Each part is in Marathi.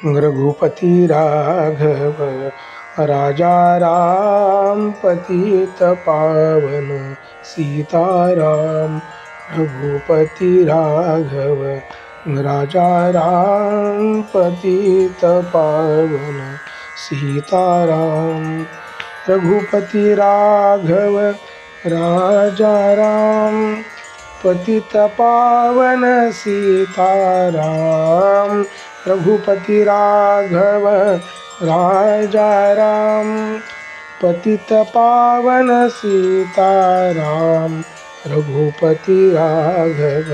रघुपति राघव राजा राम पतित पावन सीताराम। रघुपति राघव राजा राम पतित पावन सीताराम। रघुपति राघव राजा राम पतित पावन सीताराम। रघुपति राघव राजा राम पतित पावन सीताराम। रघुपति राघव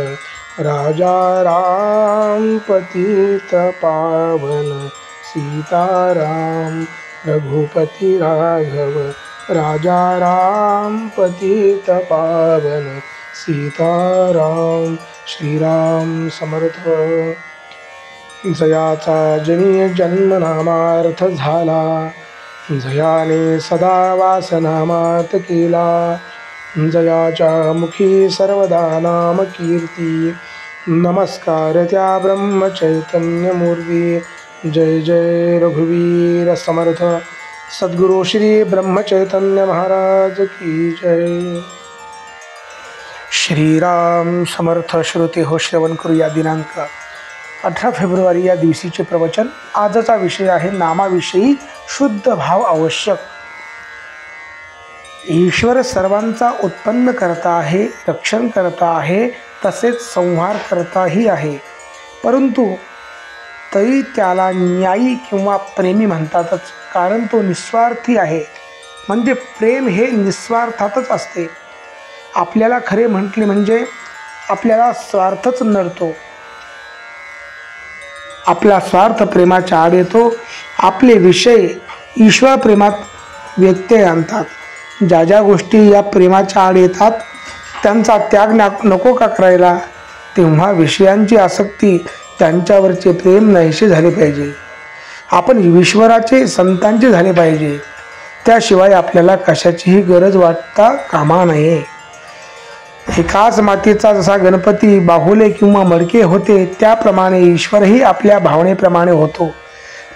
राजा राम पतित पावन सीताराम। रघुपति राघव राजा राम पतित पावन सीताराम। श्रीराम समर्थ। जयाचा जनी जन्म नामार्थ झाला, जयाने सदा वासनामात केला। जयाच्या मुखी सर्वदा नाम कीर्ती, नमस्कार त्या ब्रह्म चैतन्य मूर्ती। जय जय रघुवीर समर्थ सद्गुरु श्री ब्रह्म चैतन्य महाराज की जय। श्रीराम समर्थ। श्रोते हो, श्रवण करूया दिनांक 18 फेब्रुवारी या दिवशीचे प्रवचन। आजचा विषय आहे नामाविषयी शुद्ध भाव आवश्यक। ईश्वर सर्वांचा उत्पन्न करता आहे, रक्षण करता आहे, तसेच संहार करताही आहे, परंतु तरी त्याला न्यायी किंवा प्रेमी म्हणतातच, कारण तो निस्वार्थी आहे। म्हणजे प्रेम हे निस्वार्थातच असते। आपल्याला खरे म्हटले म्हणजे आपल्याला स्वार्थच नडतो, आपला स्वार्थ प्रेमाच्या आड येतो। आपले विषय ईश्वर प्रेमात व्यत्यय आणतात। ज्या ज्या गोष्टी या प्रेमाच्या आड येतात त्यांचा त्याग नको का करायला? तेव्हा विषयांची आसक्ती, त्यांच्यावरचे प्रेम नाहीसे झाले पाहिजे। आपण ईश्वराचे, संतांचे झाले पाहिजे। त्याशिवाय आपल्याला कशाचीही गरज वाटता कामा नये। एकाच मातीचा जसा गणपती बाहुले किंवा मडके होते, त्याप्रमाणे ईश्वरही आपल्या भावनेप्रमाणे होतो।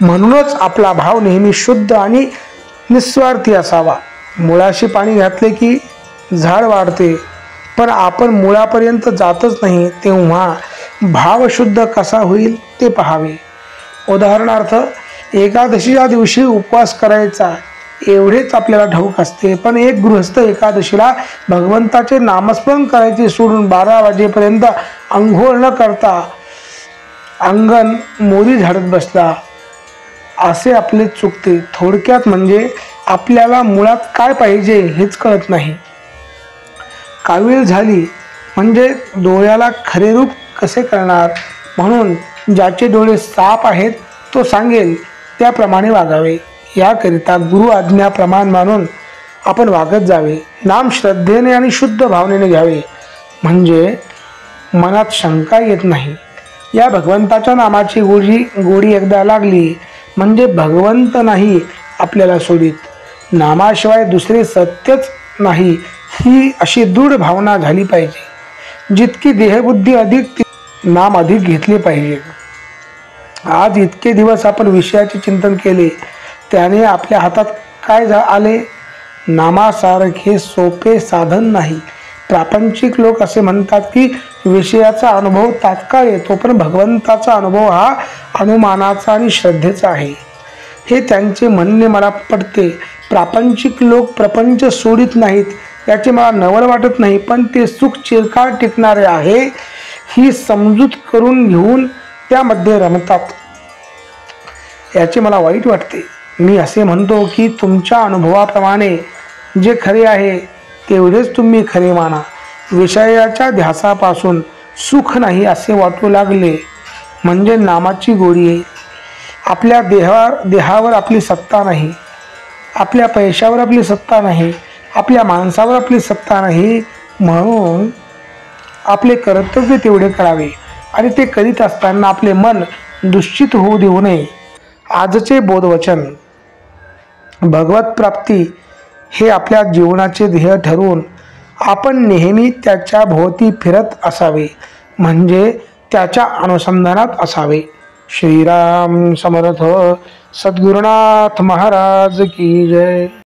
म्हणूनच आपला भाव नेहमी शुद्ध आणि निस्वार्थी असावा। मुळाशी पाणी घातले की झाड वाढते, पण आपण मुळापर्यंत जातच नाही, तेव्हा भाव शुद्ध कसा होईल ते पहावे। उदाहरणार्थ, एकादशीच्या दिवशी उपवास करायचा एवढेच आपल्याला ठाऊक असते, पण एक गृहस्थ एकादशीला भगवंताचे नामस्मरण करायचे सोडून 12 वाजेपर्यंत अंघोळ न करता अंगण मोरी झाडत बसला, असे आपले चुकते। थोडक्यात म्हणजे आपल्याला मुळात काय पाहिजे हेच कळत नाही। कावीळ झाली म्हणजे डोळ्याला खरे रूप कसे कळणार? म्हणून ज्याचे डोळे साफ आहेत तो सांगेल त्याप्रमाणे वागावे। याकरिता गुरु आज्ञा प्रमाण मानून आपण वागत जावे। नाम श्रद्धेने आणि शुद्ध भावनेने घ्यावे, म्हणजे मनात शंका येत नाही। या भगवंताच्या नामाची गोडी एकदा लागली म्हणजे भगवंत नाही आपल्याला सोडित, नामाशिवाय दुसरे सत्यच नाही, ही अशी दृढ भावना झाली पाहिजे। जितकी देहबुद्धी अधिक, नाम अधिक घेतले पाहिजे। आज इतके दिवस आपण विषयाचे चिंतन केले, त्याने आपल्या हातात काय आले? नामासारखे सोपे साधन नाही। प्रापंचिक लोक असे म्हणतात की विषयाचा अनुभव तात्काळ येतो, पण भगवंताचा अनुभव हा अनुमानाचा आणि श्रद्धेचा आहे। हे त्यांचे म्हणणे मला पटते। प्रापंचिक लोक प्रपंच सोडित नाहीत याचे मला नवल वाटत नाही, पण ते सुख चिरकाळ टिकणारे आहे ही समजूत करून घेऊन त्यामध्ये रमतात, याचे मला वाईट वाटते। मी असे म्हणतो की तुमच्या अनुभवाप्रमाणे जे खरे आहे तेवढेच तुम्ही खरे माना। विषयाच्या ध्यासापासून सुख नाही असे वाटू लागले म्हणजे नामाची गोडी आहे। आपल्या देहावर आपली सत्ता नाही, आपल्या पैशावर आपली सत्ता नाही, आपल्या माणसावर आपली सत्ता नाही, म्हणून आपले कर्तव्य तेवढे करावे आणि ते करीत असताना आपले मन दुश्चित होऊ देऊ नये। आजचे बोधवचन, भगवत प्राप्ती हे आपल्या जीवनाचे ध्येय ठरवून आपण नेहमी त्याच्या भोवती फिरत असावे, म्हणजे त्याच्या अनुसंधानात असावे। श्रीराम समर्थ सद्गुरुनाथ महाराज की जय।